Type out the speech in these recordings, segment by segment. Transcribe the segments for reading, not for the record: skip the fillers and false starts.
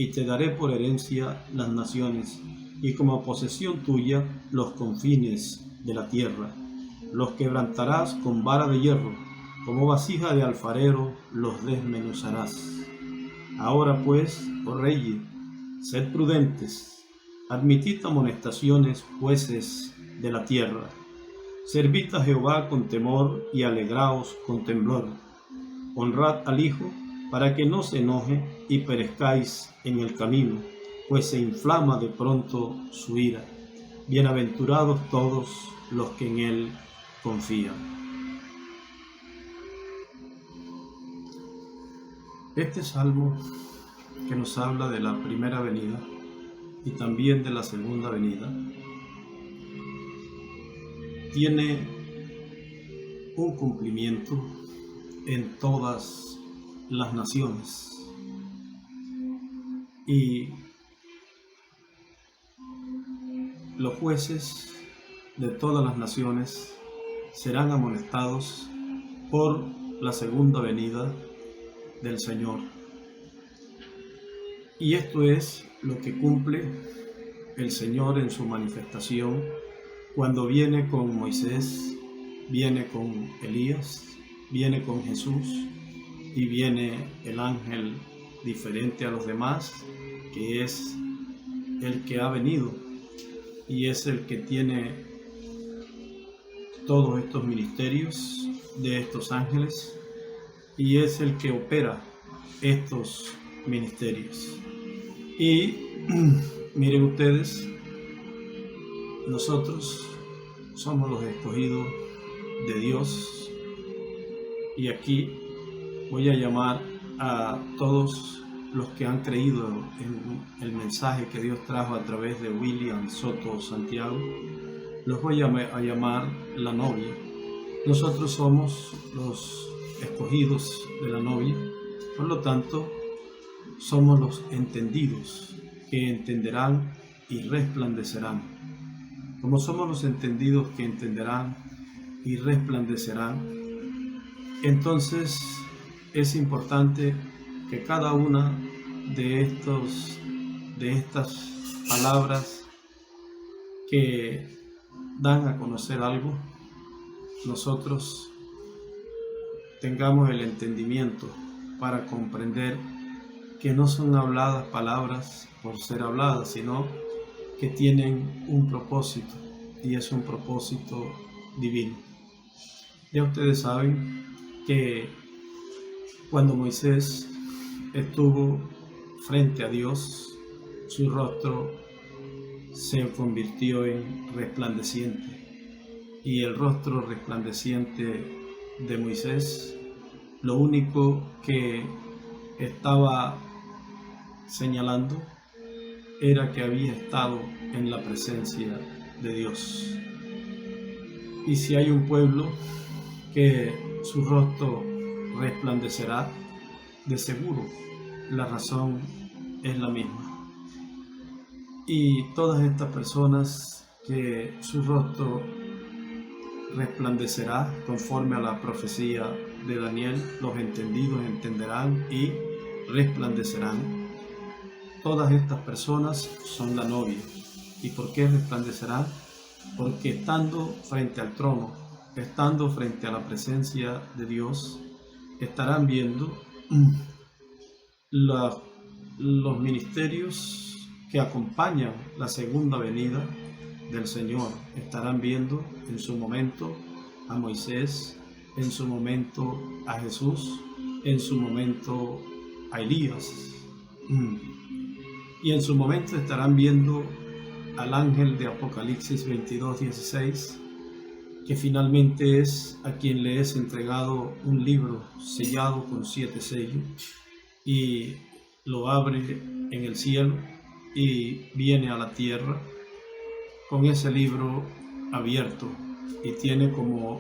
y te daré por herencia las naciones, y como posesión tuya los confines de la tierra. Los quebrantarás con vara de hierro, como vasija de alfarero los desmenuzarás. Ahora pues, oh reyes, sed prudentes, admitid amonestaciones, jueces de la tierra. Servid a Jehová con temor y alegraos con temblor. Honrad al Hijo, para que no se enoje y perezcáis en el camino, pues se inflama de pronto su ira. Bienaventurados todos los que en él confían. Este salmo, que nos habla de la primera venida y también de la segunda venida, tiene un cumplimiento en todas las naciones. Y los jueces de todas las naciones serán amonestados por la segunda venida del Señor. Y esto es lo que cumple el Señor en su manifestación cuando viene con Moisés, viene con Elías, viene con Jesús y viene el ángel diferente a los demás, que es el que ha venido y es el que tiene todos estos ministerios de estos ángeles y es el que opera estos ministerios. Y miren ustedes, nosotros somos los escogidos de Dios y aquí voy a llamar a todos los que han creído en el mensaje que Dios trajo a través de William Soto Santiago, los voy a llamar la novia. Nosotros somos los escogidos de la novia, por lo tanto, somos los entendidos que entenderán y resplandecerán. Como somos los entendidos que entenderán y resplandecerán, entonces es importante que cada una de estas palabras que dan a conocer algo, nosotros tengamos el entendimiento para comprender que no son habladas palabras por ser habladas, sino que tienen un propósito, y es un propósito divino. Ya ustedes saben que cuando Moisés estuvo frente a Dios, su rostro se convirtió en resplandeciente, y el rostro resplandeciente de Moisés, lo único que estaba señalando era que había estado en la presencia de Dios. Y si hay un pueblo que su rostro resplandecerá, de seguro la razón es la misma. Y todas estas personas que su rostro resplandecerá conforme a la profecía de Daniel, los entendidos entenderán y resplandecerán. Todas estas personas son la novia. ¿Y por qué resplandecerán? Porque estando frente al trono, estando frente a la presencia de Dios, estarán viendo los ministerios que acompañan la segunda venida del Señor. Estarán viendo en su momento a Moisés, en su momento a Jesús, en su momento a Elías. Y en su momento estarán viendo al ángel de Apocalipsis 22:16, que finalmente es a quien le es entregado un libro sellado con 7 sellos, y lo abre en el cielo y viene a la tierra con ese libro abierto, y tiene como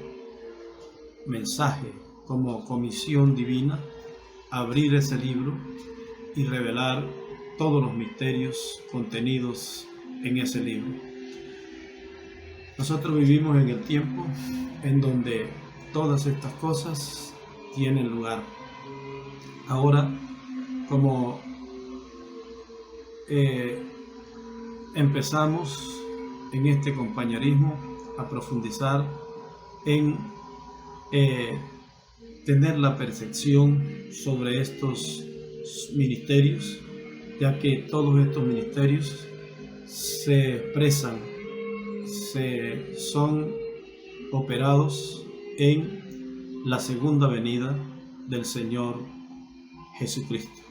mensaje, como comisión divina, abrir ese libro y revelar todos los misterios contenidos en ese libro. Nosotros vivimos en el tiempo en donde todas estas cosas tienen lugar. Ahora, como empezamos en este compañerismo a profundizar en tener la percepción sobre estos ministerios, ya que todos estos ministerios se expresan, son operados en la segunda venida del Señor Jesucristo.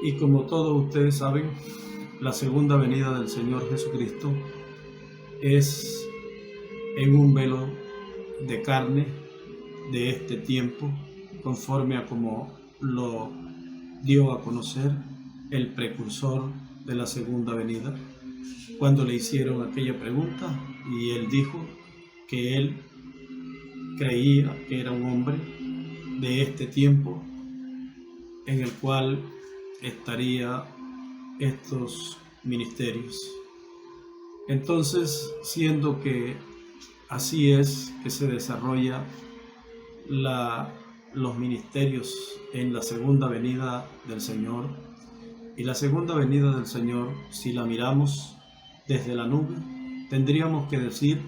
Y como todos ustedes saben, la segunda venida del Señor Jesucristo es en un velo de carne de este tiempo, conforme a como lo dio a conocer el precursor de la segunda venida, cuando le hicieron aquella pregunta y él dijo que él creía que era un hombre de este tiempo en el cual estaría estos ministerios. Entonces, siendo que así es que se desarrolla los ministerios en la segunda venida del Señor, y la segunda venida del Señor, si la miramos desde la nube, tendríamos que decir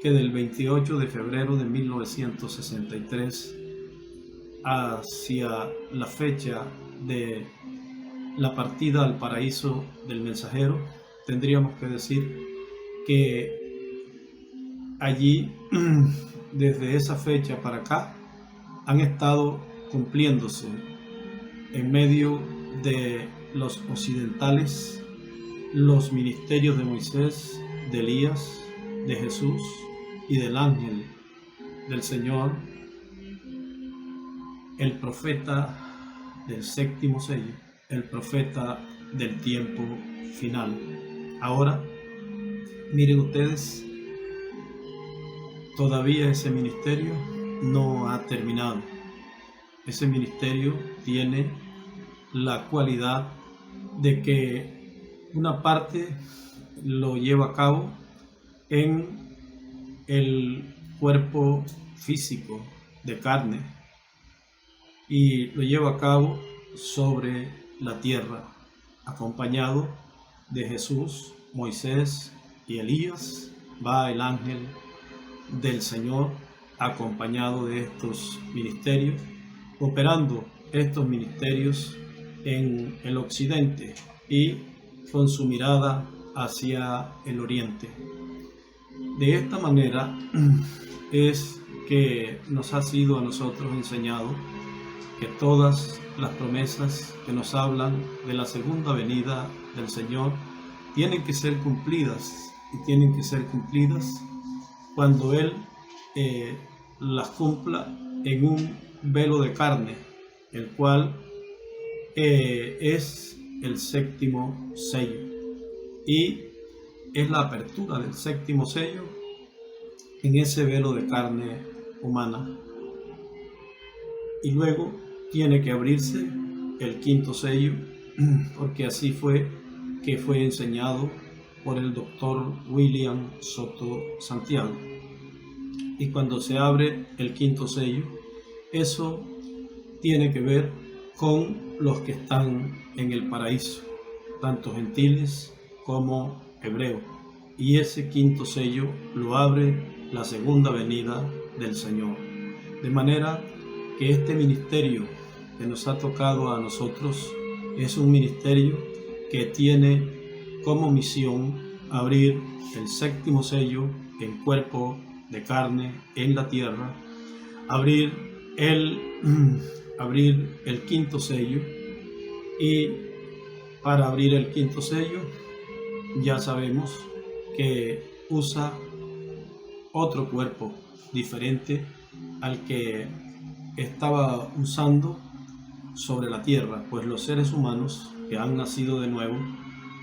que del 28 de febrero de 1963 hacia la fecha de la partida al paraíso del mensajero, tendríamos que decir que allí, desde esa fecha para acá, han estado cumpliéndose en medio de los occidentales los ministerios de Moisés, de Elías, de Jesús y del ángel del Señor, el profeta del séptimo sello, el profeta del tiempo final. Ahora, miren ustedes, todavía ese ministerio no ha terminado. Ese ministerio tiene la cualidad de que una parte lo lleva a cabo en el cuerpo físico de carne y lo lleva a cabo sobre la tierra, acompañado de Jesús, Moisés y Elías. Va el ángel del Señor acompañado de estos ministerios, operando estos ministerios en el occidente y con su mirada hacia el oriente. De esta manera es que nos ha sido a nosotros enseñado que todas las promesas que nos hablan de la segunda venida del Señor tienen que ser cumplidas, y tienen que ser cumplidas cuando Él las cumpla en un velo de carne, el cual es el séptimo sello, y es la apertura del séptimo sello en ese velo de carne humana. Y luego tiene que abrirse el quinto sello, porque así fue que fue enseñado por el doctor William Soto Santiago. Y cuando se abre el quinto sello, eso tiene que ver con los que están en el paraíso, tanto gentiles como hebreos. Y ese quinto sello lo abre la segunda venida del Señor. De manera que este ministerio que nos ha tocado a nosotros es un ministerio que tiene como misión abrir el séptimo sello en cuerpo de carne en la tierra, abrir el quinto sello, y para abrir el quinto sello ya sabemos que usa otro cuerpo diferente al que estaba usando sobre la tierra, pues los seres humanos que han nacido de nuevo,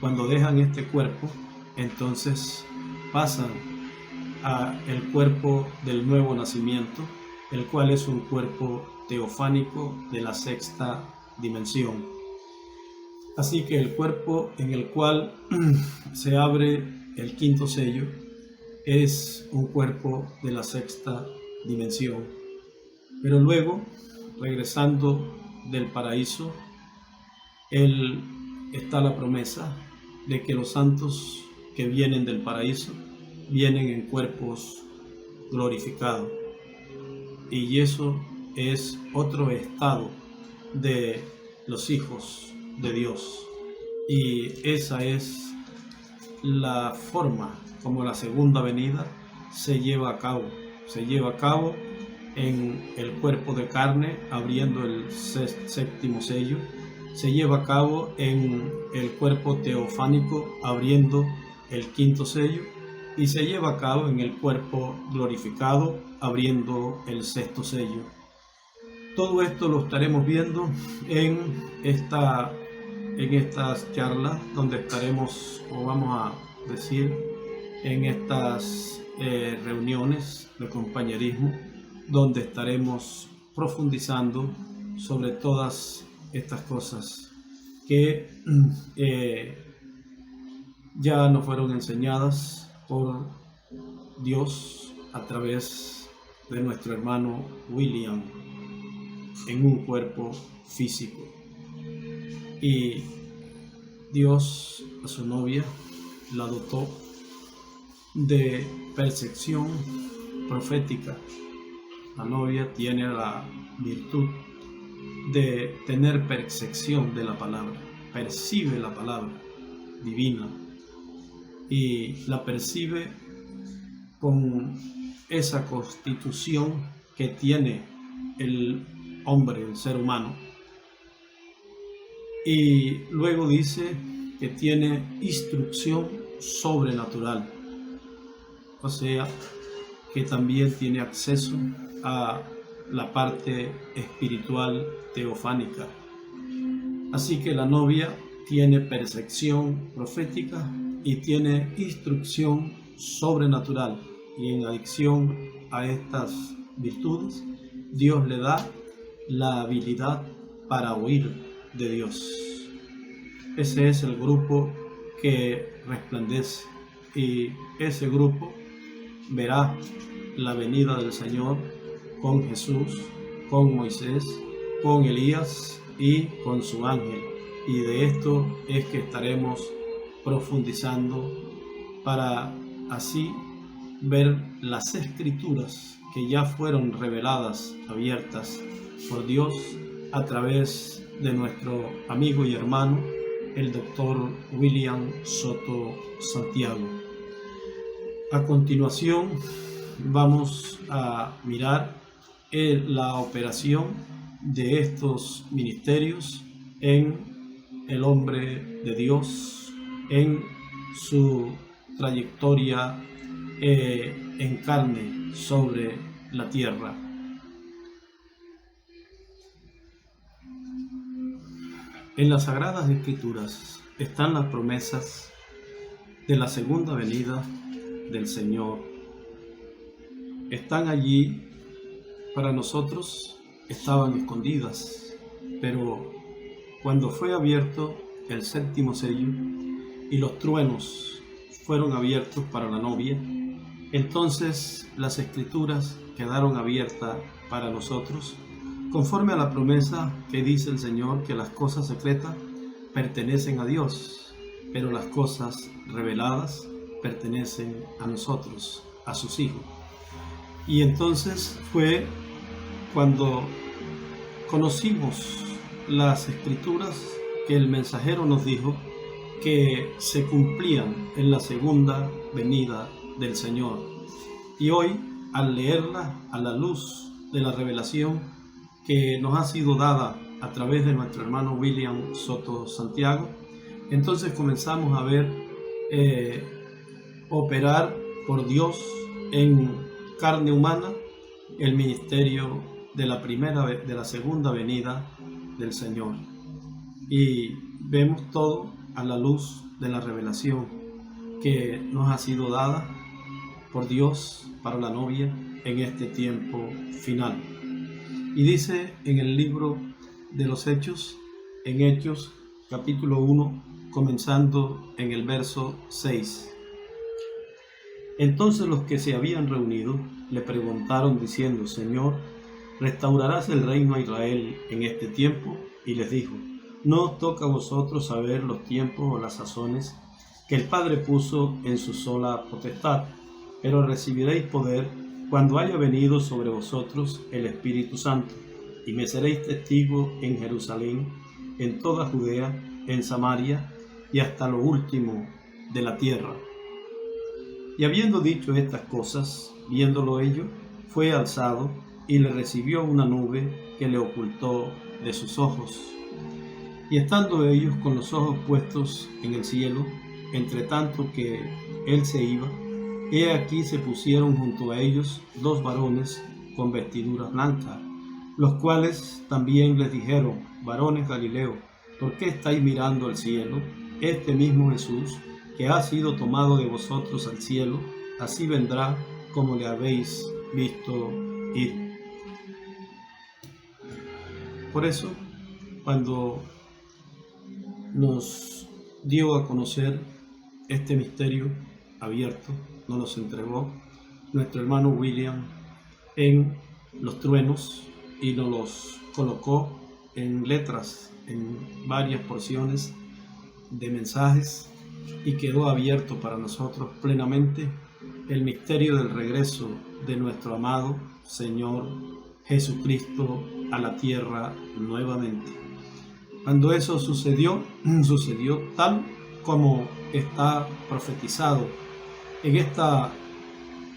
cuando dejan este cuerpo, entonces pasan a el cuerpo del nuevo nacimiento, el cual es un cuerpo teofánico de la sexta dimensión. Así que el cuerpo en el cual se abre el quinto sello es un cuerpo de la sexta dimensión. Pero luego, regresando del paraíso, Él está la promesa de que los santos que vienen del paraíso vienen en cuerpos glorificados. Y eso es otro estado de los hijos de Dios. Y esa es la forma como la segunda venida se lleva a cabo. Se lleva a cabo en el cuerpo de carne, abriendo el séptimo sello. Se lleva a cabo en el cuerpo teofánico, abriendo el quinto sello. Y se lleva a cabo en el cuerpo glorificado, abriendo el sexto sello. Todo esto lo estaremos viendo en estas charlas, donde estaremos, o vamos a decir, en estas reuniones de compañerismo, donde estaremos profundizando sobre todas estas cosas que ya nos fueron enseñadas por Dios a través de nuestro hermano William en un cuerpo físico. Y Dios a su novia la dotó de percepción profética. La novia tiene la virtud de tener percepción de la palabra, percibe la palabra divina y la percibe con esa constitución que tiene el hombre, el ser humano. Y luego dice que tiene instrucción sobrenatural, o sea, que también tiene acceso a la parte espiritual teofánica. Así que la novia tiene percepción profética y tiene instrucción sobrenatural, y en adición a estas virtudes, Dios le da la habilidad para oír de Dios. Ese es el grupo que resplandece, y ese grupo verá la venida del Señor con Jesús, con Moisés, con Elías y con su ángel. Y de esto es que estaremos profundizando para así ver las escrituras que ya fueron reveladas, abiertas por Dios a través de nuestro amigo y hermano, el doctor William Soto Santiago. A continuación vamos a mirar la operación de estos ministerios en el hombre de Dios, en su trayectoria en carne sobre la tierra. En las Sagradas Escrituras están las promesas de la segunda venida del Señor. Están allí para nosotros, estaban escondidas, pero cuando fue abierto el séptimo sello y los truenos fueron abiertos para la novia, entonces las Escrituras quedaron abiertas para nosotros, conforme a la promesa que dice el Señor, que las cosas secretas pertenecen a Dios, pero las cosas reveladas pertenecen a nosotros, a sus hijos. Y entonces fue cuando conocimos las Escrituras que el mensajero nos dijo que se cumplían en la segunda venida del Señor. Y hoy, al leerla a la luz de la revelación que nos ha sido dada a través de nuestro hermano William Soto Santiago, entonces comenzamos a ver operar por Dios en carne humana el ministerio de la segunda venida del Señor. Y vemos todo a la luz de la revelación que nos ha sido dada por Dios para la novia en este tiempo final. Y dice en el libro de los Hechos, en Hechos capítulo 1, comenzando en el verso 6. Entonces los que se habían reunido le preguntaron diciendo: Señor, ¿restaurarás el reino a Israel en este tiempo? Y les dijo: No os toca a vosotros saber los tiempos o las sazones que el Padre puso en su sola potestad, pero recibiréis poder cuando haya venido sobre vosotros el Espíritu Santo, y me seréis testigo en Jerusalén, en toda Judea, en Samaria y hasta lo último de la tierra. Y habiendo dicho estas cosas, viéndolo ellos, fue alzado y le recibió una nube que le ocultó de sus ojos. Y estando ellos con los ojos puestos en el cielo, entre tanto que él se iba, he aquí se pusieron junto a ellos 2 varones con vestiduras blancas, los cuales también les dijeron: varones Galileos, ¿por qué estáis mirando al cielo? Este mismo Jesús, que ha sido tomado de vosotros al cielo, así vendrá como le habéis visto ir. Por eso, cuando nos dio a conocer este misterio abierto, nos los entregó nuestro hermano William en los truenos y nos los colocó en letras, en varias porciones de mensajes, y quedó abierto para nosotros plenamente el misterio del regreso de nuestro amado Señor Jesucristo a la tierra nuevamente. Cuando eso sucedió tal como está profetizado en esta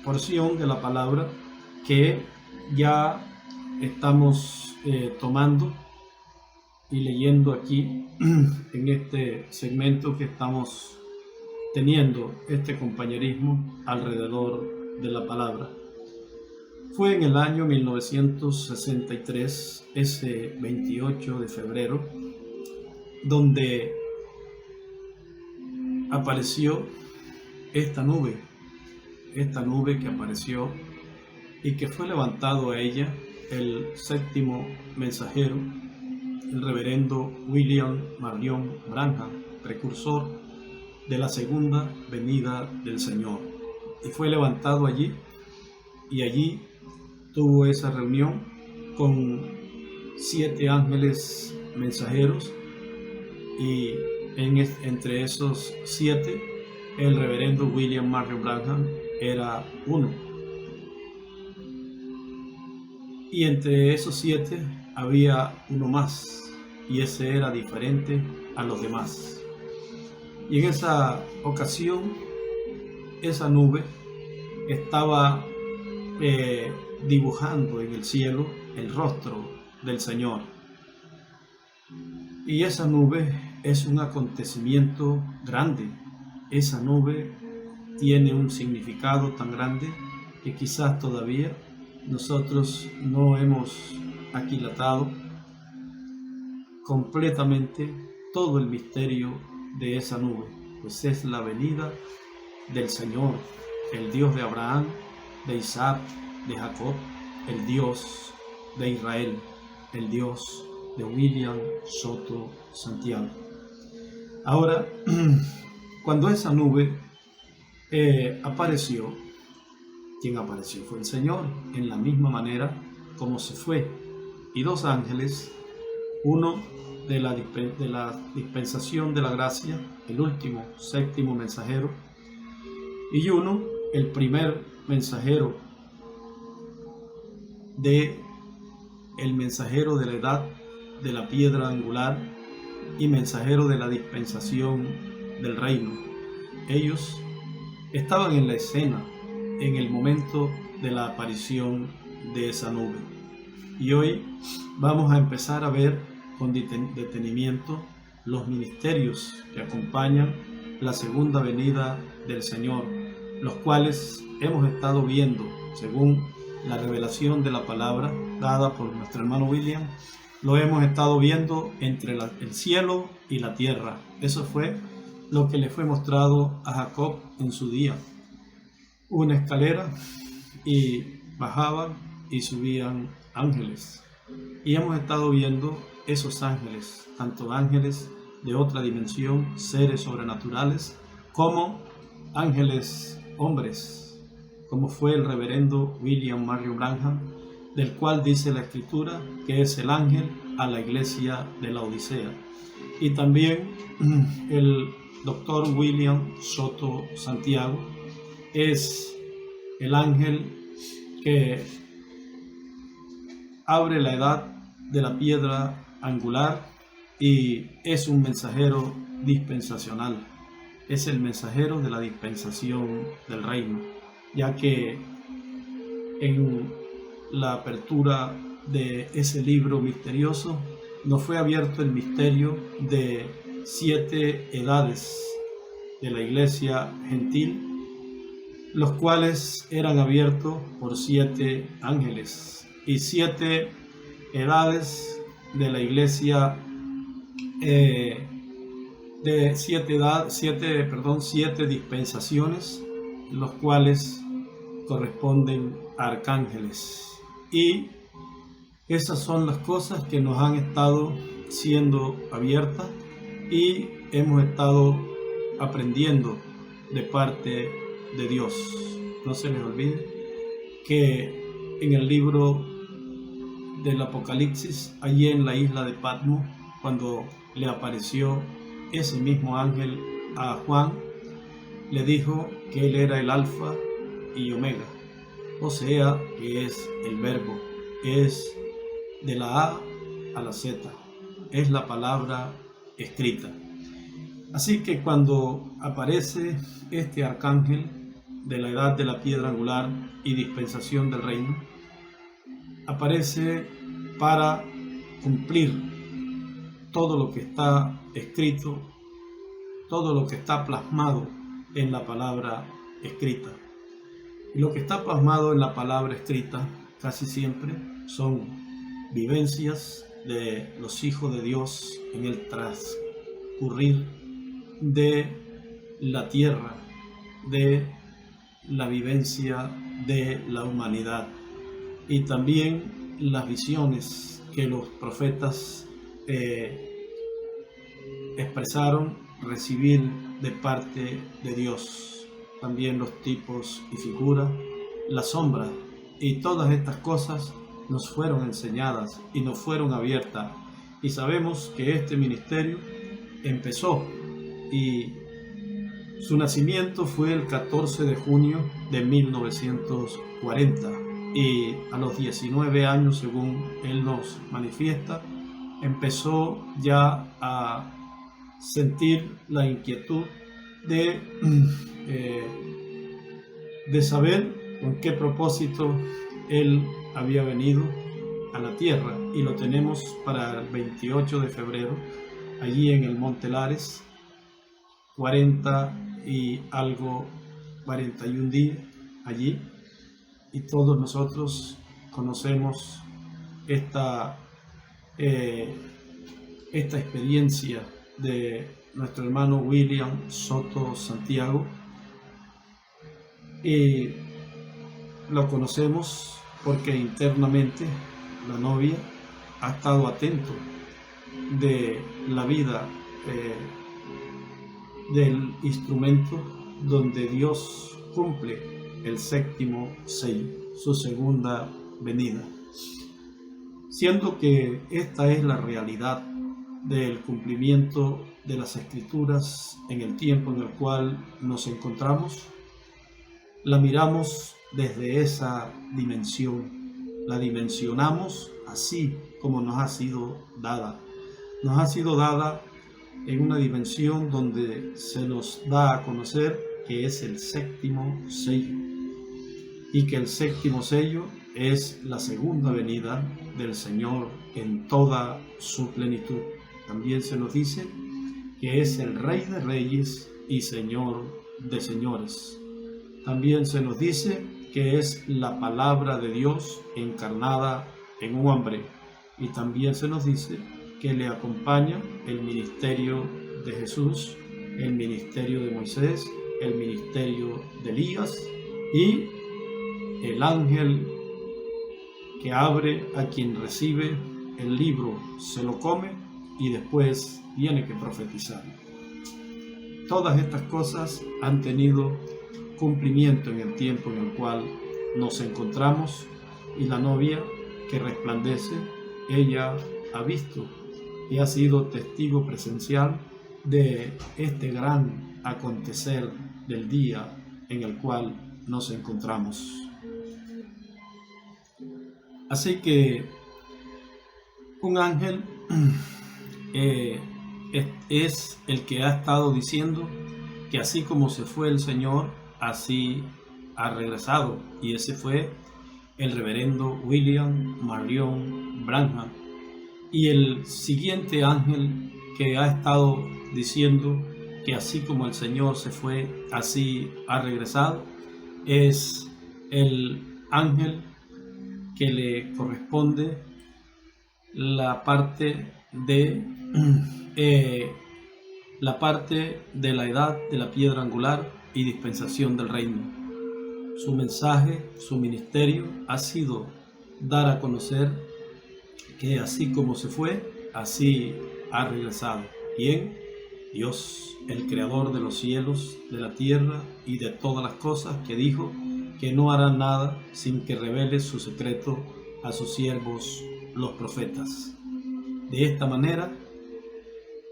porción de la palabra que ya estamos tomando y leyendo aquí en este segmento que estamos teniendo este compañerismo alrededor de la palabra. Fue en el año 1963, ese 28 de febrero, donde apareció esta nube que apareció y que fue levantado a ella el 7º mensajero, el reverendo William Marion Branham, precursor de la segunda venida del Señor. Y fue levantado allí, y allí tuvo esa reunión con 7 ángeles mensajeros, y entre esos 7, el reverendo William Marion Branham era uno. Y entre esos 7 había uno más, y ese era diferente a los demás. Y en esa ocasión, esa nube estaba dibujando en el cielo el rostro del Señor. Y esa nube es un acontecimiento grande. Esa nube tiene un significado tan grande que quizás todavía nosotros no hemos aquilatado completamente todo el misterio de esa nube, pues es la venida del Señor, el Dios de Abraham, de Isaac, de Jacob, el Dios de Israel, el Dios de William Soto Santiago. Ahora, cuando esa nube apareció, quien apareció fue el Señor, en la misma manera como se fue, y 2 ángeles, uno de la dispensación de la gracia, el último, 7º mensajero, y uno, el primer mensajero, el mensajero de la edad de la piedra angular y mensajero de la dispensación del reino. Ellos estaban en la escena en el momento de la aparición de esa nube. Y hoy vamos a empezar a ver con detenimiento los ministerios que acompañan la segunda venida del Señor, los cuales hemos estado viendo según la revelación de la palabra dada por nuestro hermano William. Lo hemos estado viendo entre el cielo y la tierra. Eso fue lo que le fue mostrado a Jacob en su día. Una escalera, y bajaban y subían ángeles. Y hemos estado viendo esos ángeles, tanto ángeles de otra dimensión, seres sobrenaturales, como ángeles hombres, como fue el reverendo William Marion Branham, del cual dice la Escritura que es el ángel a la iglesia de la Odisea. Y también el doctor William Soto Santiago es el ángel que abre la edad de la piedra angular y es un mensajero dispensacional. Es el mensajero de la dispensación del reino, ya que en la apertura de ese libro misterioso nos fue abierto el misterio de 7 edades de la iglesia gentil, los cuales eran abiertos por 7 ángeles, y 7 edades de la iglesia de 7 dispensaciones, los cuales corresponden a arcángeles. Y esas son las cosas que nos han estado siendo abiertas y hemos estado aprendiendo de parte de Dios. No se les olvide que en el libro del Apocalipsis, allí en la isla de Patmos, cuando le apareció ese mismo ángel a Juan, le dijo que él era el Alfa y Omega, o sea, que es el Verbo, es de la A a la Z, es la palabra escrita. Así que cuando aparece este arcángel de la edad de la piedra angular y dispensación del reino, aparece para cumplir todo lo que está escrito, todo lo que está plasmado en la palabra escrita. Y lo que está plasmado en la palabra escrita casi siempre son vivencias de los hijos de Dios en el transcurrir de la tierra, de la vivencia de la humanidad, y también las visiones que los profetas expresaron recibir de parte de Dios. También los tipos y figuras, las sombras, y todas estas cosas nos fueron enseñadas y nos fueron abiertas, y sabemos que este ministerio empezó y su nacimiento fue el 14 de junio de 1940, y a los 19 años, según él nos manifiesta, empezó ya a sentir la inquietud de saber con qué propósito él había venido a la tierra, y lo tenemos para el 28 de febrero allí en el Monte Lares, 41 días allí, y todos nosotros conocemos esta experiencia de nuestro hermano William Soto Santiago, y lo conocemos porque internamente la novia ha estado atento de la vida del instrumento donde Dios cumple el 7º sello, su segunda venida. Siendo que esta es la realidad del cumplimiento de las Escrituras en el tiempo en el cual nos encontramos, la miramos desde esa dimensión, la dimensionamos así como nos ha sido dada. Nos ha sido dada en una dimensión donde se nos da a conocer que es el 7º sello, y que el 7º sello es la segunda venida del Señor en toda su plenitud. También se nos dice que es el Rey de Reyes y Señor de Señores. También se nos dice que es la palabra de Dios encarnada en un hombre, y también se nos dice que le acompaña el ministerio de Jesús, el ministerio de Moisés, el ministerio de Elías, y el ángel que abre a quien recibe el libro se lo come y después tiene que profetizar. Todas estas cosas han tenido cumplimiento en el tiempo en el cual nos encontramos, y la novia que resplandece, ella ha visto y ha sido testigo presencial de este gran acontecer del día en el cual nos encontramos. Así que un ángel es el que ha estado diciendo que así como se fue el Señor, así ha regresado, y ese fue el reverendo William Marion Branham. Y el siguiente ángel que ha estado diciendo que así como el Señor se fue, así ha regresado, es el ángel que le corresponde la parte de la edad de la piedra angular y dispensación del reino. Su mensaje, su ministerio ha sido dar a conocer que así como se fue, así ha regresado. ¿Quién? Dios, el creador de los cielos, de la tierra y de todas las cosas, que dijo que no hará nada sin que revele su secreto a sus siervos, los profetas. De esta manera,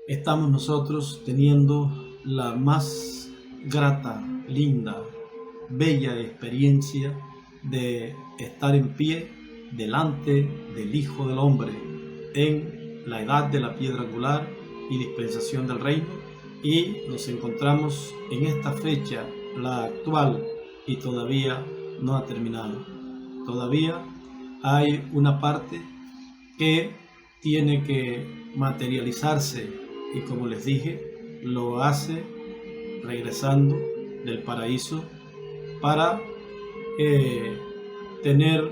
estamos nosotros teniendo la más grata, linda, bella experiencia de estar en pie delante del Hijo del Hombre en la edad de la piedra angular y dispensación del reino, y nos encontramos en esta fecha, la actual, y todavía no ha terminado. Todavía hay una parte que tiene que materializarse, y como les dije, lo hace regresando del paraíso para tener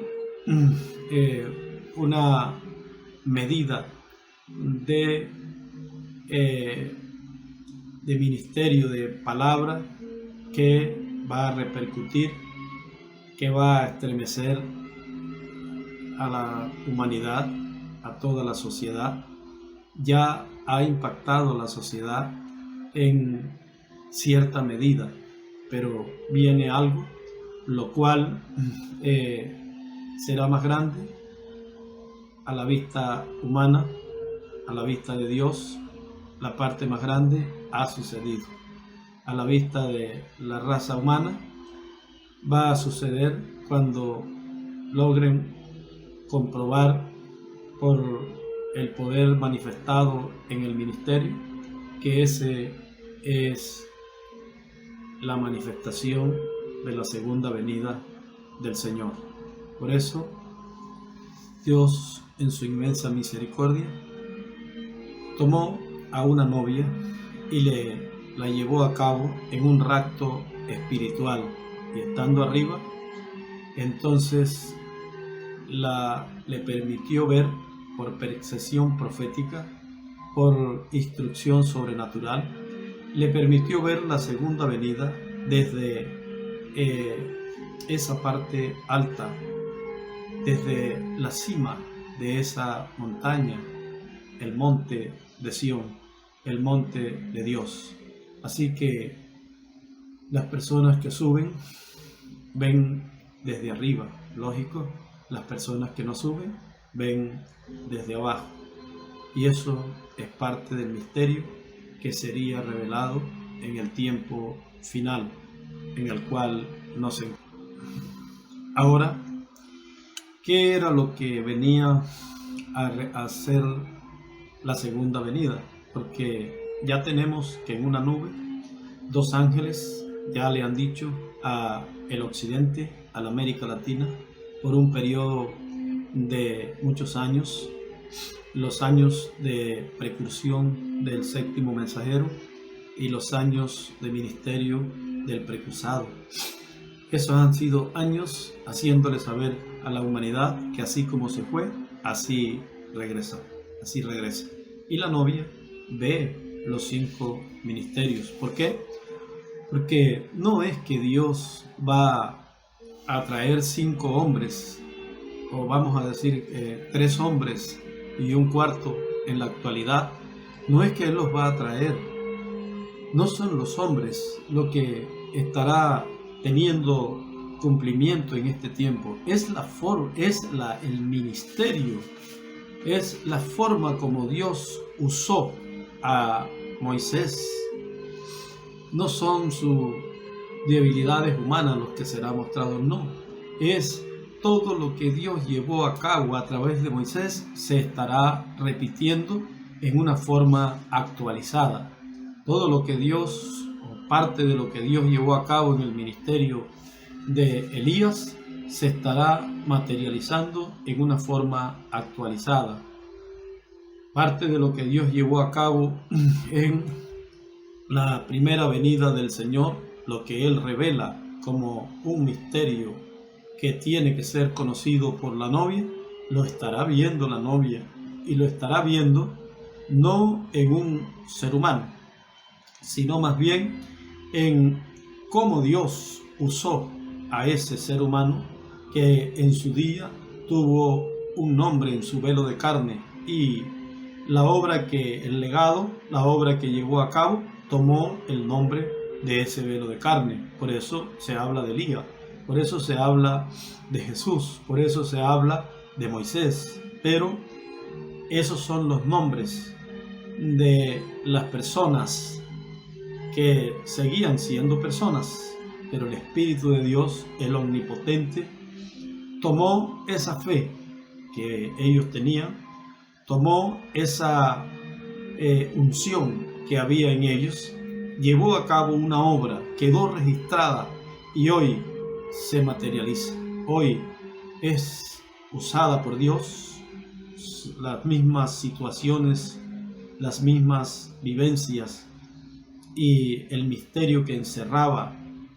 una medida de ministerio de palabra que va a repercutir, que va a estremecer a la humanidad, a toda la sociedad. Ya ha impactado la sociedad en cierta medida, pero viene algo lo cual será más grande a la vista humana, a la vista de Dios. La parte más grande ha sucedido. A la vista de la raza humana va a suceder cuando logren comprobar por el poder manifestado en el ministerio que ese es la manifestación de la segunda venida del Señor. Por eso, Dios, en su inmensa misericordia, tomó a una novia y la llevó a cabo en un rapto espiritual, y estando arriba, entonces le permitió ver por percepción profética, por instrucción sobrenatural, le permitió ver la segunda venida desde esa parte alta, desde la cima de esa montaña, el monte de Sión, el monte de Dios. Así que las personas que suben ven desde arriba, lógico. Las personas que no suben ven desde abajo, y eso es parte del misterio que sería revelado en el tiempo final en el cual nos encontramos. Ahora, ¿qué era lo que venía a hacer la segunda venida? Porque ya tenemos que en una nube dos ángeles ya le han dicho a el occidente, a la América Latina, por un periodo de muchos años, los años de precursión del séptimo mensajero y los años de ministerio del precursado. Esos han sido años haciéndole saber a la humanidad que así como se fue, así regresa, así regresa. Y la novia ve los 5 ministerios. ¿Por qué? Porque no es que Dios va a traer 5 hombres, o vamos a decir 3 hombres y un cuarto en la actualidad. No es que Él los va a traer, no son los hombres lo que estará teniendo cumplimiento en este tiempo. El ministerio, es la forma como Dios usó a Moisés. No son sus debilidades humanas los que será mostrado, no. Es todo lo que Dios llevó a cabo a través de Moisés se estará repitiendo en una forma actualizada. Todo lo que Dios, o parte de lo que Dios llevó a cabo en el ministerio de Elías, se estará materializando en una forma actualizada. Parte de lo que Dios llevó a cabo en la primera venida del Señor, lo que Él revela como un misterio que tiene que ser conocido por la novia, lo estará viendo la novia, y lo estará viendo no en un ser humano, sino más bien en cómo Dios usó a ese ser humano que en su día tuvo un nombre en su velo de carne, y el legado, la obra que llevó a cabo, tomó el nombre de ese velo de carne. Por eso se habla de Elías, por eso se habla de Jesús, por eso se habla de Moisés. Pero esos son los nombres de las personas que seguían siendo personas, pero el Espíritu de Dios, el Omnipotente, tomó esa fe que ellos tenían, tomó esa unción que había en ellos, llevó a cabo una obra, quedó registrada y hoy se materializa. Hoy es usada por Dios, las mismas situaciones, las mismas vivencias y el misterio que encerraba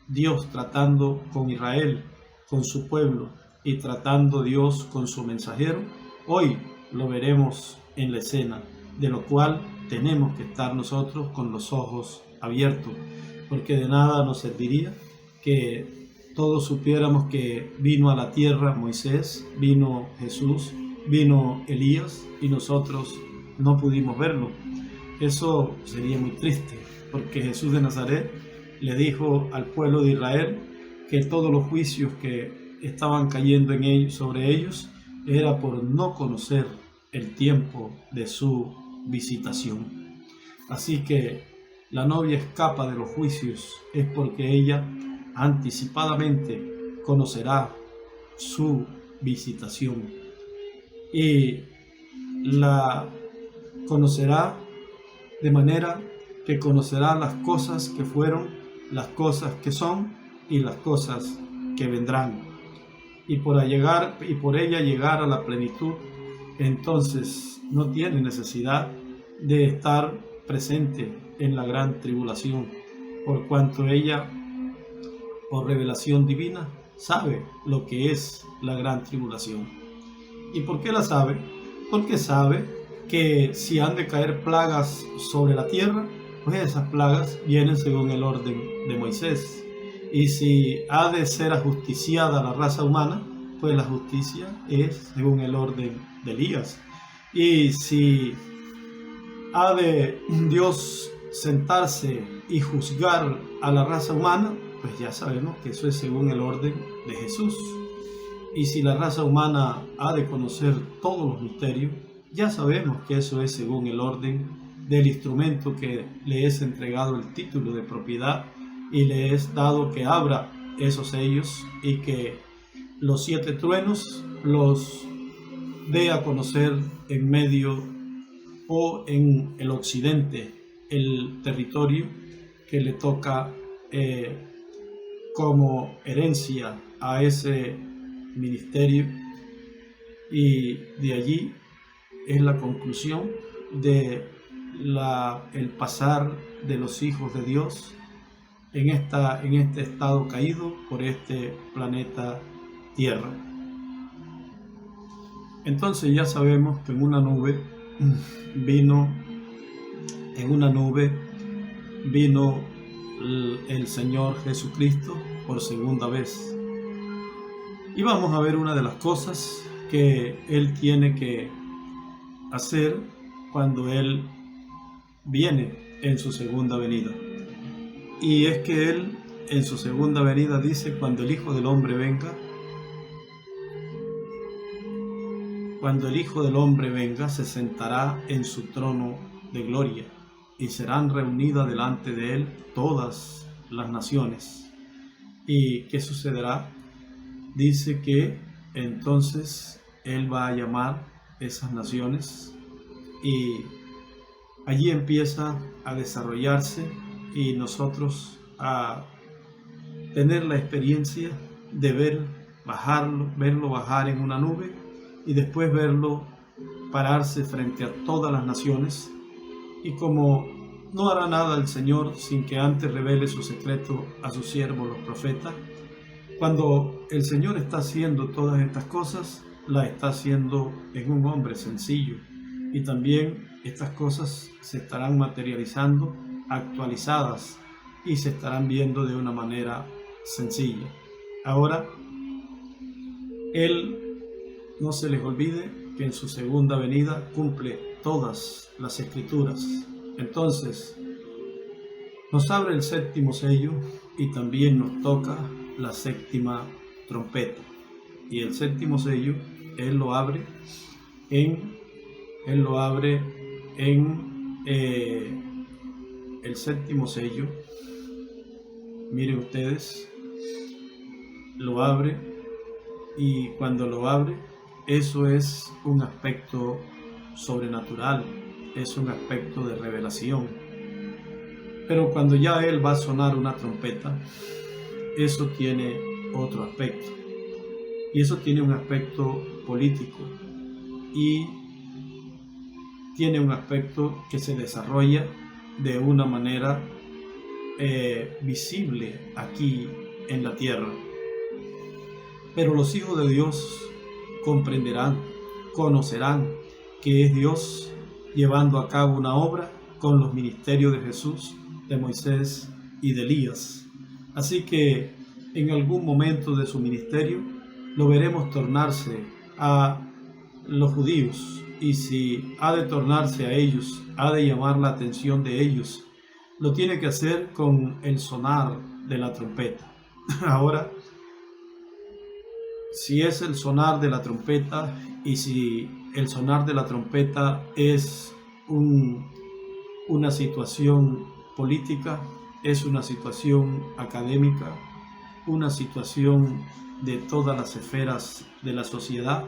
Dios tratando con Israel, con su pueblo, y tratando Dios con su mensajero, hoy lo veremos en la escena, de lo cual tenemos que estar nosotros con los ojos abiertos, porque de nada nos serviría que todos supiéramos que vino a la tierra Moisés, vino Jesús, vino Elías, y nosotros no pudimos verlo. Eso sería muy triste, porque Jesús de Nazaret le dijo al pueblo de Israel que todos los juicios que estaban cayendo en ellos, sobre ellos, era por no conocer el tiempo de su visitación. Así que la novia escapa de los juicios, es porque ella anticipadamente conocerá su visitación, y la conocerá de manera que conocerá las cosas que fueron, las cosas que son y las cosas que vendrán. Y por ella llegar a la plenitud, entonces no tiene necesidad de estar presente en la gran tribulación, por cuanto ella, por revelación divina, sabe lo que es la gran tribulación. ¿Y por qué la sabe? Porque sabe que si han de caer plagas sobre la tierra, pues esas plagas vienen según el orden de Moisés. Y si ha de ser ajusticiada la raza humana, pues la justicia es según el orden de Elías. Y si ha de Dios sentarse y juzgar a la raza humana, pues ya sabemos que eso es según el orden de Jesús. Y si la raza humana ha de conocer todos los misterios, ya sabemos que eso es según el orden del instrumento que le es entregado el título de propiedad, y le es dado que abra esos sellos y que los 7 truenos los dé a conocer en medio o en el occidente, el territorio que le toca como herencia a ese ministerio. Y de allí es la conclusión de el pasar de los hijos de Dios en este estado caído por este planeta Tierra. Entonces ya sabemos que en una nube vino el Señor Jesucristo por segunda vez. Y vamos a ver una de las cosas que Él tiene que hacer cuando Él viene en su segunda venida. Y es que Él en su segunda venida dice: cuando el Hijo del Hombre venga, se sentará en su trono de gloria, y serán reunidas delante de él todas las naciones. ¿Y qué sucederá? Dice que entonces él va a llamar esas naciones y allí empieza a desarrollarse y nosotros a tener la experiencia de verlo bajar en una nube y después verlo pararse frente a todas las naciones. Y como no hará nada el Señor sin que antes revele su secreto a sus siervos los profetas, cuando el Señor está haciendo todas estas cosas, las está haciendo en un hombre sencillo, y también estas cosas se estarán materializando, actualizadas, y se estarán viendo de una manera sencilla. Ahora, Él, no se les olvide que en su segunda venida cumple todas las escrituras. Entonces, nos abre el séptimo sello y también nos toca la séptima trompeta. Y el séptimo sello, Él lo abre en el séptimo sello. Miren ustedes, lo abre, y cuando lo abre, eso es un aspecto sobrenatural, es un aspecto de revelación. Pero cuando ya Él va a sonar una trompeta, eso tiene otro aspecto, y eso tiene un aspecto político, y tiene un aspecto que se desarrolla de una manera visible aquí en la tierra. Pero los hijos de Dios comprenderán, conocerán que es Dios llevando a cabo una obra con los ministerios de Jesús, de Moisés y de Elías. Así que en algún momento de su ministerio lo veremos tornarse a los judíos, y si ha de tornarse a ellos, ha de llamar la atención de ellos, lo tiene que hacer con el sonar de la trompeta. Ahora, si es el sonar de la trompeta, y si el sonar de la trompeta es una situación política, es una situación académica, una situación de todas las esferas de la sociedad,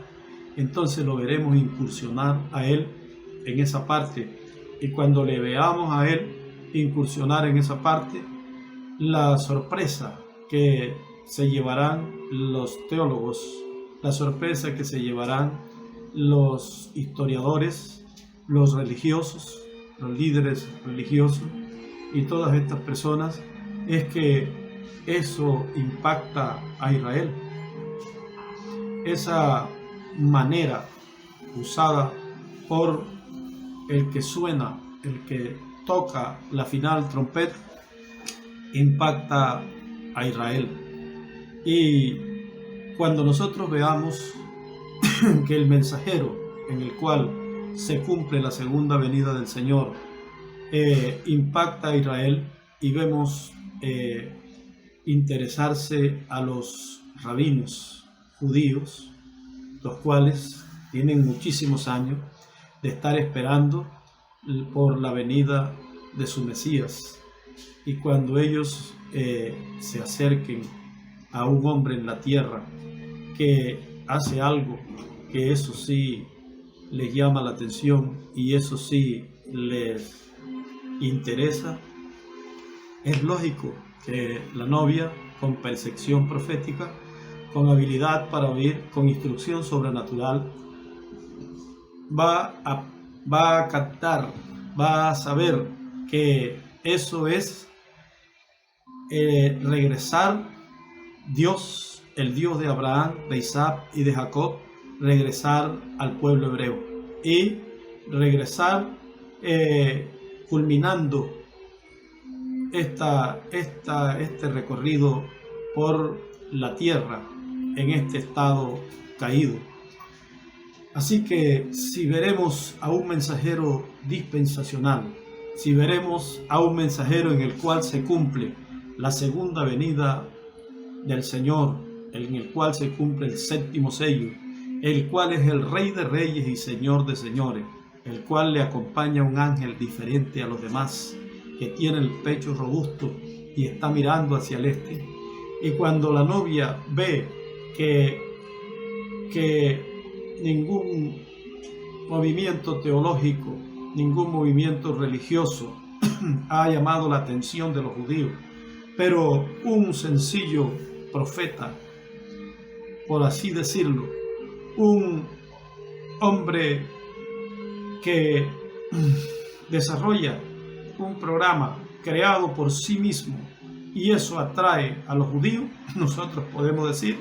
entonces lo veremos incursionar a Él en esa parte. Y cuando le veamos a Él incursionar en esa parte, la sorpresa que se llevarán los teólogos, la sorpresa que se llevarán los historiadores, los religiosos, los líderes religiosos y todas estas personas, es que eso impacta a Israel. Esa manera usada por el que suena, el que toca la final trompeta, impacta a Israel. Y cuando nosotros veamos que el mensajero en el cual se cumple la segunda venida del Señor impacta a Israel, y vemos interesarse a los rabinos judíos, los cuales tienen muchísimos años de estar esperando por la venida de su Mesías, y cuando ellos se acerquen a un hombre en la tierra que hace algo que eso sí les llama la atención y eso sí les interesa, es lógico que la novia, con percepción profética, con habilidad para oír, con instrucción sobrenatural, va a captar, va a saber que eso es regresar Dios, el Dios de Abraham, de Isaac y de Jacob, regresar al pueblo hebreo y regresar culminando este recorrido por la tierra en este estado caído. Así que si veremos a un mensajero dispensacional, si veremos a un mensajero en el cual se cumple la segunda venida del Señor, en el cual se cumple el séptimo sello, el cual es el Rey de Reyes y Señor de Señores, el cual le acompaña un ángel diferente a los demás, que tiene el pecho robusto y está mirando hacia el este. Y cuando la novia ve que ningún movimiento teológico, ningún movimiento religioso ha llamado la atención de los judíos, pero un sencillo profeta, por así decirlo, un hombre que desarrolla un programa creado por sí mismo y eso atrae a los judíos, nosotros podemos decir,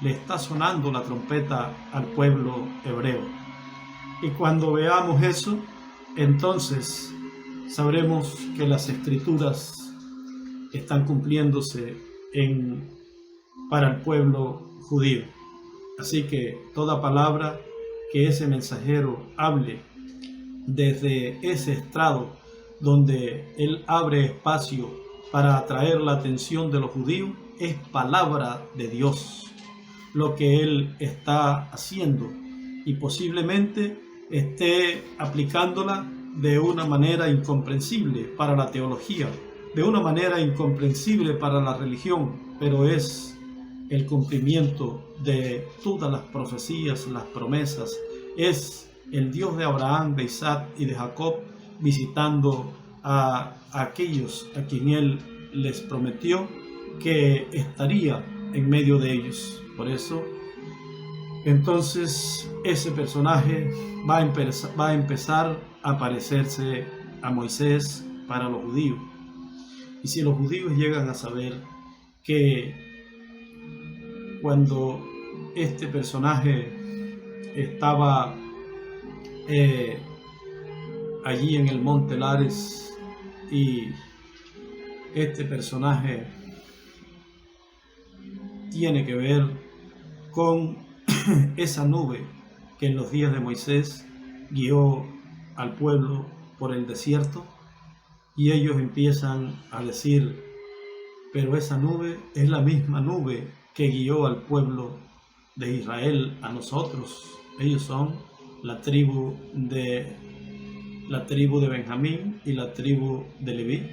le está sonando la trompeta al pueblo hebreo. Y cuando veamos eso, entonces sabremos que las escrituras están cumpliéndose para el pueblo judío. Así que toda palabra que ese mensajero hable desde ese estrado donde él abre espacio para atraer la atención de los judíos es palabra de Dios, lo que él está haciendo, y posiblemente esté aplicándola de una manera incomprensible para la teología, de una manera incomprensible para la religión, pero es el cumplimiento de todas las profecías, las promesas. Es el Dios de Abraham, de Isaac y de Jacob visitando a aquellos a quien él les prometió que estaría en medio de ellos. Por eso, entonces, ese personaje va a empezar a parecerse a Moisés para los judíos. Y si los judíos llegan a saber que cuando este personaje estaba allí en el Monte Lares y este personaje tiene que ver con esa nube que en los días de Moisés guió al pueblo por el desierto, y ellos empiezan a decir, pero esa nube es la misma nube que guió al pueblo de Israel, a nosotros. Ellos son la tribu de Benjamín y la tribu de Leví,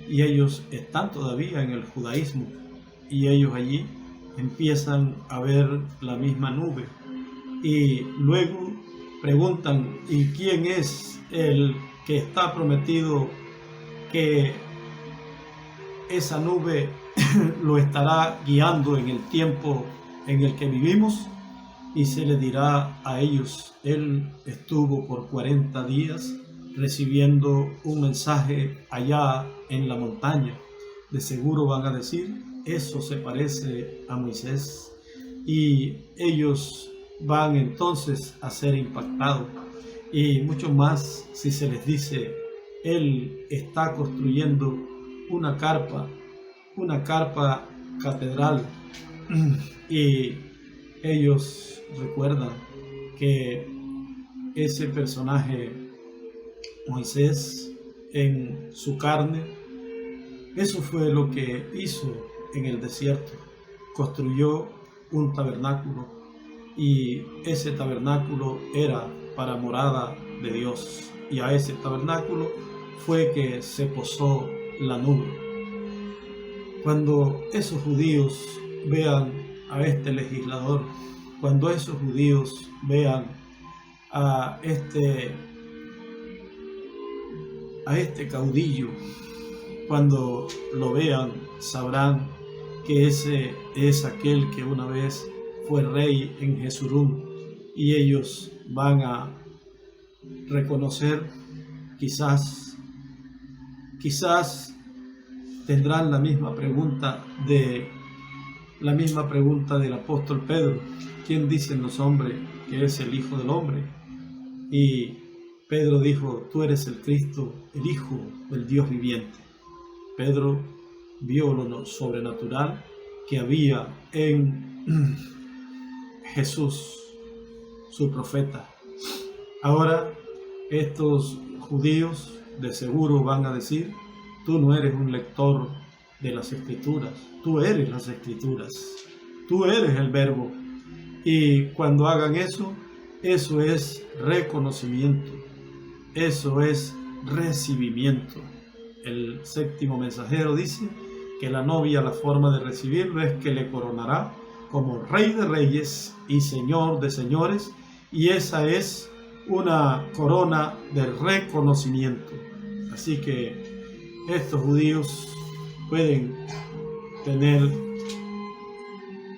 y ellos están todavía en el judaísmo, y ellos allí empiezan a ver la misma nube y luego preguntan, ¿y quién es el que está prometido que esa nube lo estará guiando en el tiempo en el que vivimos? Y se le dirá a ellos, él estuvo por 40 días recibiendo un mensaje allá en la montaña. De seguro van a decir, eso se parece a Moisés, y ellos van entonces a ser impactados. Y mucho más si se les dice, él está construyendo una carpa catedral, y ellos recuerdan que ese personaje Moisés en su carne, eso fue lo que hizo en el desierto. Construyó un tabernáculo, y ese tabernáculo era para morada de Dios, y a ese tabernáculo fue que se posó la nube. Cuando esos judíos vean a este legislador, cuando esos judíos vean a este caudillo, cuando lo vean, sabrán que ese es aquel que una vez fue rey en Jesurún, y ellos van a reconocer, quizás tendrán la misma pregunta del apóstol Pedro, ¿quién dicen los hombres que es el Hijo del Hombre? Y Pedro dijo, tú eres el Cristo, el Hijo del Dios viviente. Pedro vio lo sobrenatural que había en Jesús, su profeta. Ahora estos judíos de seguro van a decir, tú no eres un lector de las Escrituras. Tú eres las Escrituras. Tú eres el Verbo. Y cuando hagan eso, eso es reconocimiento. Eso es recibimiento. El séptimo mensajero dice que la novia, la forma de recibirlo es que le coronará como Rey de Reyes y Señor de Señores, y esa es una corona de reconocimiento. Así que estos judíos pueden tener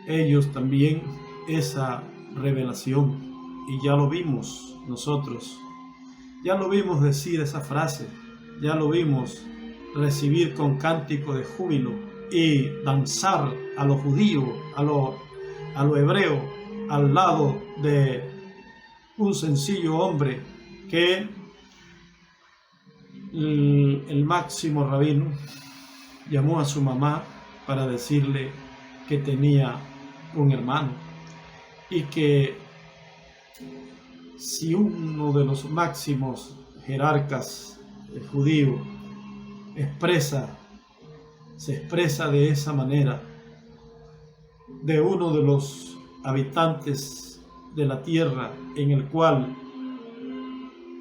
ellos también esa revelación, y ya lo vimos nosotros, ya lo vimos decir esa frase, ya lo vimos recibir con cántico de júbilo y danzar a los judíos, a lo hebreo, al lado de un sencillo hombre que el máximo rabino llamó a su mamá para decirle que tenía un hermano, y que si uno de los máximos jerarcas judíos se expresa de esa manera de uno de los habitantes de la tierra, en el cual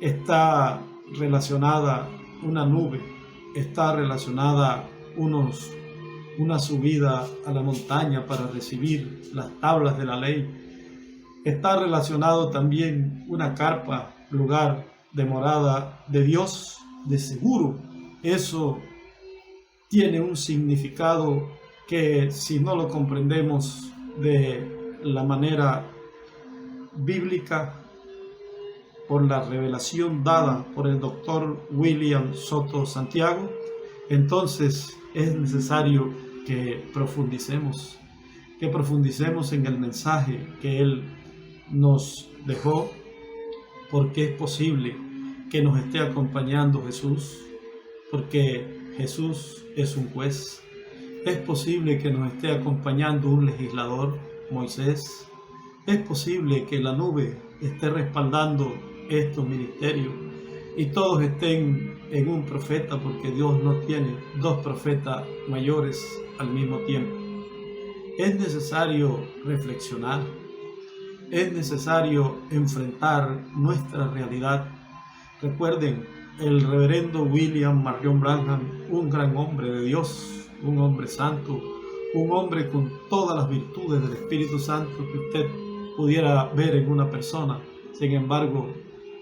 está relacionada una nube, está relacionada una subida a la montaña para recibir las tablas de la ley, está relacionado también una carpa, lugar de morada de Dios. De seguro eso tiene un significado que, si no lo comprendemos de la manera bíblica, por la revelación dada por el doctor William Soto Santiago, entonces es necesario que profundicemos en el mensaje que él nos dejó, porque es posible que nos esté acompañando Jesús, porque Jesús es un juez. Es posible que nos esté acompañando un legislador, Moisés. Es posible que la nube esté respaldando estos ministerios y todos estén en un profeta, porque Dios no tiene dos profetas mayores al mismo tiempo. Es necesario reflexionar, es necesario enfrentar nuestra realidad. Recuerden, el reverendo William Marion Branham, un gran hombre de Dios, un hombre santo, un hombre con todas las virtudes del Espíritu Santo que usted pudiera ver en una persona. Sin embargo,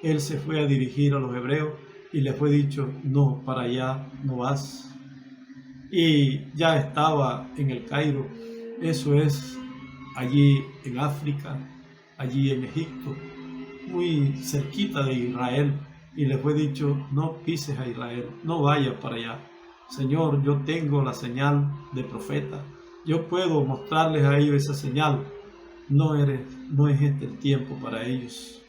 él se fue a dirigir a los hebreos y les fue dicho: no, para allá no vas. Y ya estaba en el Cairo, eso es allí en África, allí en Egipto, muy cerquita de Israel, y le fue dicho: no pises a Israel, no vayas para allá. Señor, yo tengo la señal de profeta, yo puedo mostrarles a ellos esa señal. No es este el tiempo para ellos.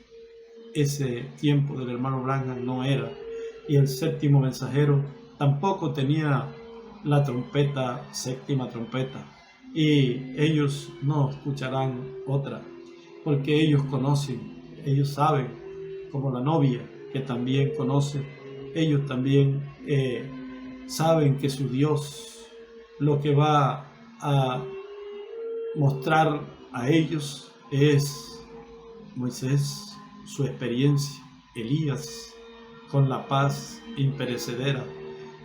Ese tiempo del hermano Branham no era, y el séptimo mensajero tampoco tenía la trompeta, séptima trompeta, y ellos no escucharán otra, porque ellos conocen, ellos saben, como la novia que también conoce, ellos también saben que su Dios lo que va a mostrar a ellos es Moisés, su experiencia, Elías, con la paz imperecedera,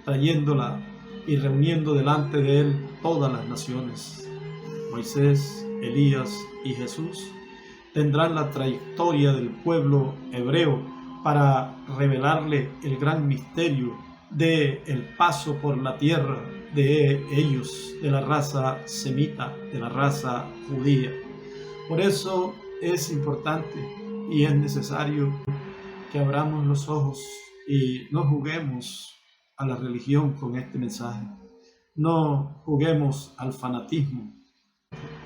trayéndola y reuniendo delante de él todas las naciones. Moisés, Elías y Jesús tendrán la trayectoria del pueblo hebreo para revelarle el gran misterio del paso por la tierra de ellos, de la raza semita, de la raza judía. Por eso es importante y es necesario que abramos los ojos y no juguemos a la religión con este mensaje. No juguemos al fanatismo.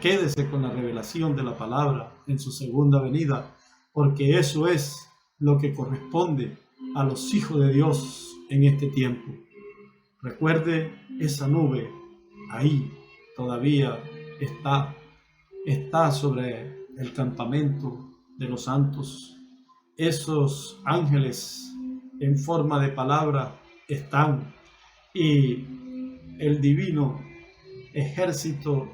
Quédese con la revelación de la palabra en su segunda venida, porque eso es lo que corresponde a los hijos de Dios en este tiempo. Recuerde, esa nube ahí todavía está sobre el campamento de los santos. Esos ángeles en forma de palabra están, y el divino ejército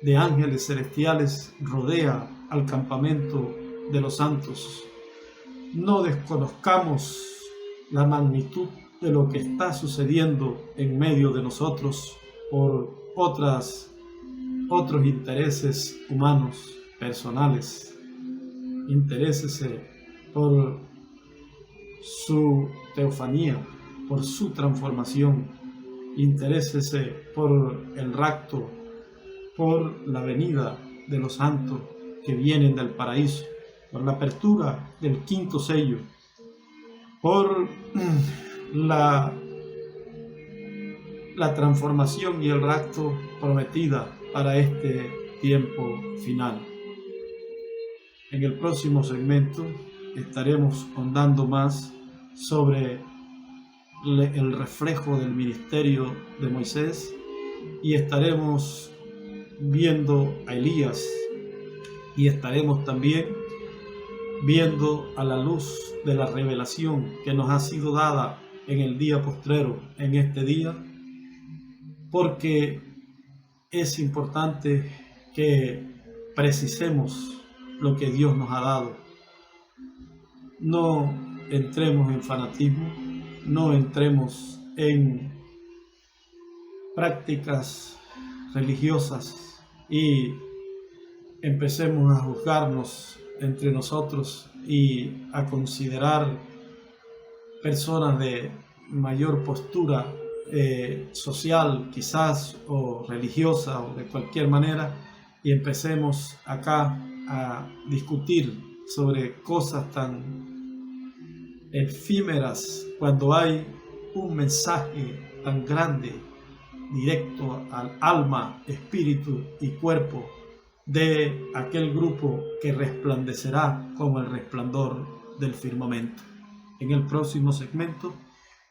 de ángeles celestiales rodea al campamento de los santos. No desconozcamos la magnitud de lo que está sucediendo en medio de nosotros por otros intereses humanos, personales. Interésese por su teofanía, por su transformación. Interésese por el rapto, por la venida de los santos que vienen del paraíso, por la apertura del quinto sello, por la transformación y el rapto prometida para este tiempo final. En el próximo segmento estaremos ahondando más sobre el reflejo del ministerio de Moisés y estaremos viendo a Elías y estaremos también viendo a la luz de la revelación que nos ha sido dada en el día postrero, en este día, porque es importante que precisemos lo que Dios nos ha dado. No entremos en fanatismo, no entremos en prácticas religiosas y empecemos a juzgarnos entre nosotros y a considerar personas de mayor postura social quizás o religiosa o de cualquier manera y empecemos acá a discutir sobre cosas tan efímeras cuando hay un mensaje tan grande directo al alma, espíritu y cuerpo de aquel grupo que resplandecerá como el resplandor del firmamento. En el próximo segmento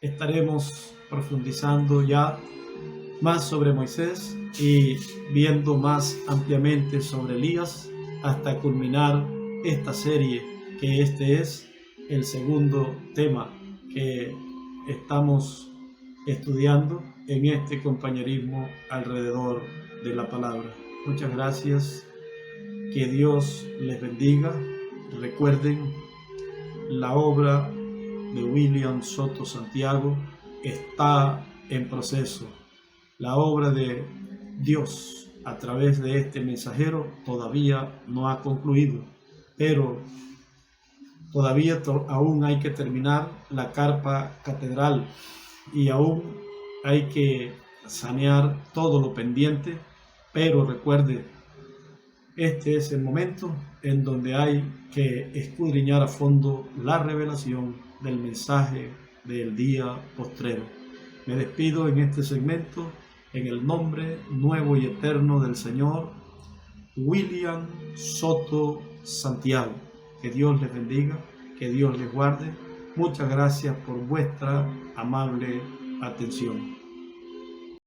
estaremos profundizando ya más sobre Moisés y viendo más ampliamente sobre Elías hasta culminar esta serie, que este es el segundo tema que estamos estudiando en este compañerismo alrededor de la palabra. Muchas gracias, que Dios les bendiga. Recuerden, la obra de William Soto Santiago está en proceso. La obra de Dios a través de este mensajero todavía no ha concluido, pero todavía aún hay que terminar la carpa catedral y aún hay que sanear todo lo pendiente, pero recuerde, este es el momento en donde hay que escudriñar a fondo la revelación del mensaje del día postrero. Me despido en este segmento en el nombre nuevo y eterno del Señor William Soto Santiago. Que Dios les bendiga, que Dios les guarde. Muchas gracias por vuestra amable atención.